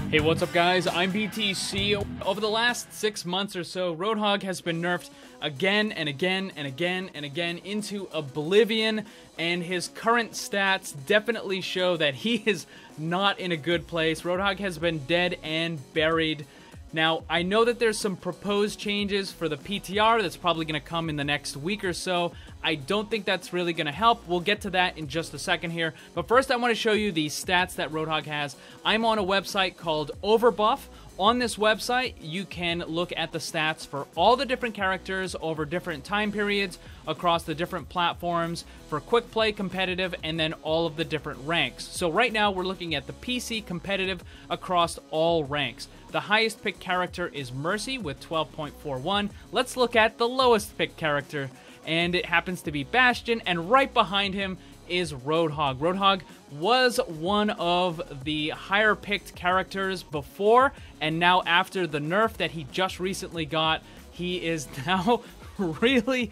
Hey, what's up guys? I'm BTC. Over the last 6 months or so, Roadhog has been nerfed again and again and again and again into oblivion, and his current stats definitely show that he is not in a good place. Roadhog has been dead and buried. Now, I know that there's some proposed changes for the PTR that's probably going to come in the next week or so. I don't think that's really going to help. We'll get to that in just a second here. But first, I want to show you the stats that Roadhog has. I'm on a website called Overbuff. On this website, you can look at the stats for all the different characters over different time periods across the different platforms for quick play, competitive, and then all of the different ranks. So right now, we're looking at the PC competitive across all ranks. The highest picked character is Mercy with 12.41. Let's look at the lowest picked character, and it happens to be Bastion, and right behind him is Roadhog. Roadhog was one of the higher picked characters before, and now after the nerf that he just recently got, he is now really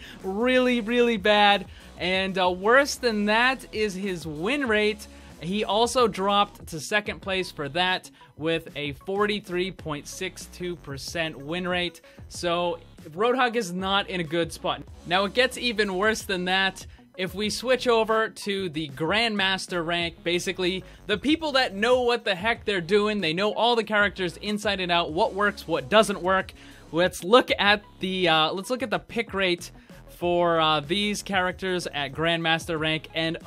bad. And worse than that is his win rate. He also dropped to second place for that with a 43.62% win rate. So Roadhog is not in a good spot. Now it gets even worse than that. If we switch over to the Grandmaster rank, basically the people that know what the heck they're doing, they know all the characters inside and out, what works, what doesn't work. Let's look at the pick rate for these characters at Grandmaster rank, and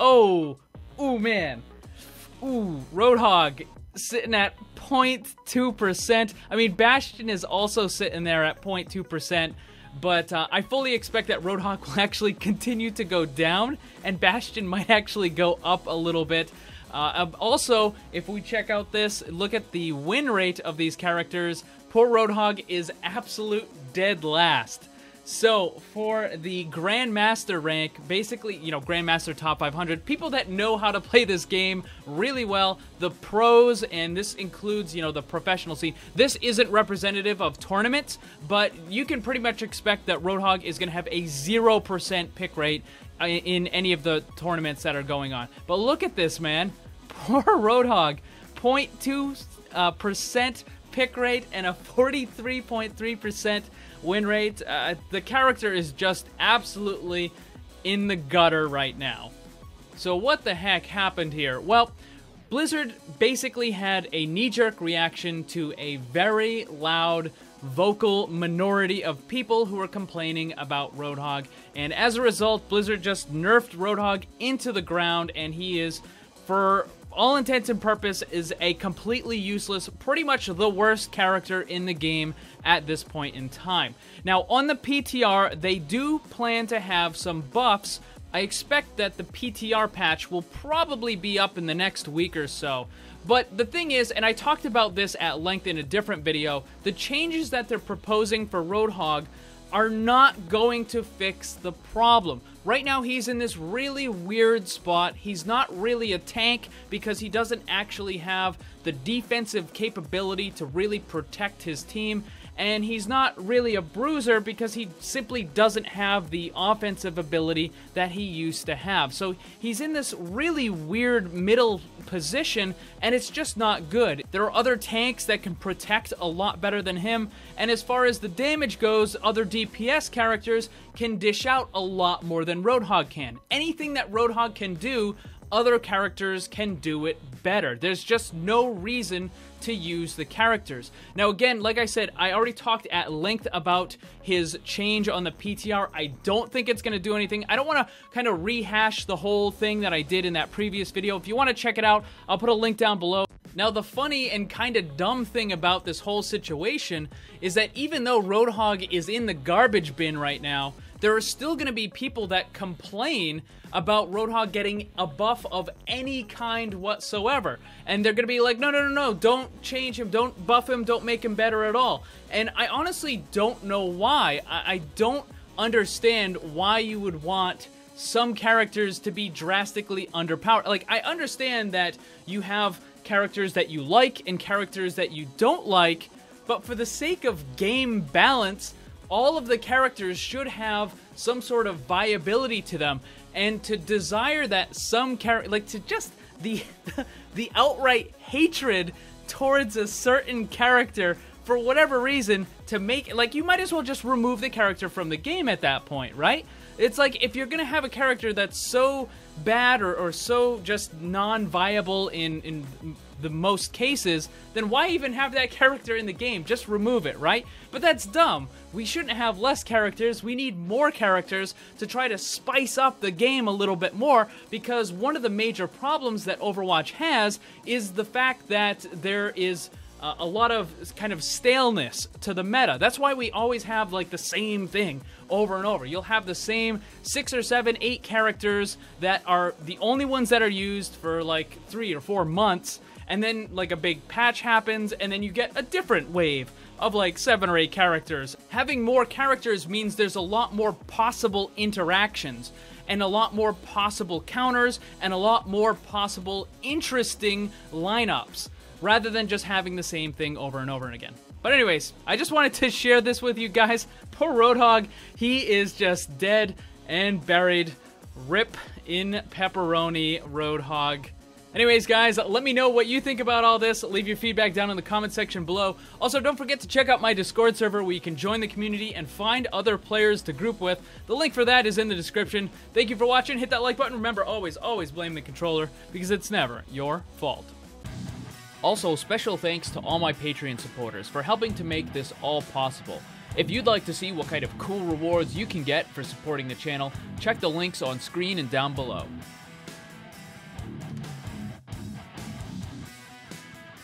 man, Roadhog sitting at 0.2%. I mean, Bastion is also sitting there at 0.2%. But I fully expect that Roadhog will actually continue to go down, and Bastion might actually go up a little bit. Also, if we check out this, look at the win rate of these characters. Poor Roadhog is absolute dead last. So, for the Grandmaster rank, basically, you know, Grandmaster top 500, people that know how to play this game really well, the pros, and this includes, you know, the professional scene. This isn't representative of tournaments, but you can pretty much expect that Roadhog is going to have a 0% pick rate in any of the tournaments that are going on. But look at this, man. Poor Roadhog. 0.2% pick rate and a 43.3% win rate. The character is just absolutely in the gutter right now. So what the heck happened here? Well, Blizzard basically had a knee-jerk reaction to a very loud vocal minority of people who were complaining about Roadhog, and as a result, Blizzard just nerfed Roadhog into the ground, and he is, for all intents and purposes, is a completely useless, pretty much the worst character in the game at this point in time. Now, on the PTR, they do plan to have some buffs. I expect that the PTR patch will probably be up in the next week or so. But the thing is, and I talked about this at length in a different video, the changes that they're proposing for Roadhog are not going to fix the problem. Right now, he's in this really weird spot. He's not really a tank because he doesn't actually have the defensive capability to really protect his team. And he's not really a bruiser because he simply doesn't have the offensive ability that he used to have. So he's in this really weird middle position, and it's just not good. There are other tanks that can protect a lot better than him, and as far as the damage goes, other DPS characters can dish out a lot more than Roadhog can. Anything that Roadhog can do, other characters can do it better. There's just no reason to use the characters. Now again, like I said, I already talked at length about his change on the PTR. I don't think it's going to do anything. I don't want to kind of rehash the whole thing that I did in that previous video. If you want to check it out, I'll put a link down below. Now, the funny and kind of dumb thing about this whole situation is that even though Roadhog is in the garbage bin right now, there are still going to be people that complain about Roadhog getting a buff of any kind whatsoever. And they're going to be like, no, don't change him, don't buff him, don't make him better at all. And I honestly don't know why. I don't understand why you would want some characters to be drastically underpowered. Like, I understand that you have characters that you like and characters that you don't like, but for the sake of game balance, all of the characters should have some sort of viability to them, and to desire that some character, like, to just the outright hatred towards a certain character for whatever reason to make, like, you might as well just remove the character from the game at that point, right? It's like, if you're gonna have a character that's so bad or so just non-viable in the most cases, then why even have that character in the game? Just remove it, right? But that's dumb. We shouldn't have less characters. We need more characters to try to spice up the game a little bit more, because one of the major problems that Overwatch has is the fact that there is a lot of kind of staleness to the meta. That's why we always have like the same thing over and over. You'll have the same 6 or 7, 8 characters that are the only ones that are used for like 3 or 4 months, and then like a big patch happens, and then you get a different wave of like 7 or 8 characters. Having more characters means there's a lot more possible interactions, and a lot more possible counters, and a lot more possible interesting lineups, rather than just having the same thing over and over again. But anyways, I just wanted to share this with you guys. Poor Roadhog, he is just dead and buried. Rip in pepperoni, Roadhog. Anyways, guys, let me know what you think about all this. Leave your feedback down in the comment section below. Also, don't forget to check out my Discord server where you can join the community and find other players to group with. The link for that is in the description. Thank you for watching. Hit that like button. Remember, always blame the controller, because it's never your fault. Also, special thanks to all my Patreon supporters for helping to make this all possible. If you'd like to see what kind of cool rewards you can get for supporting the channel, check the links on screen and down below.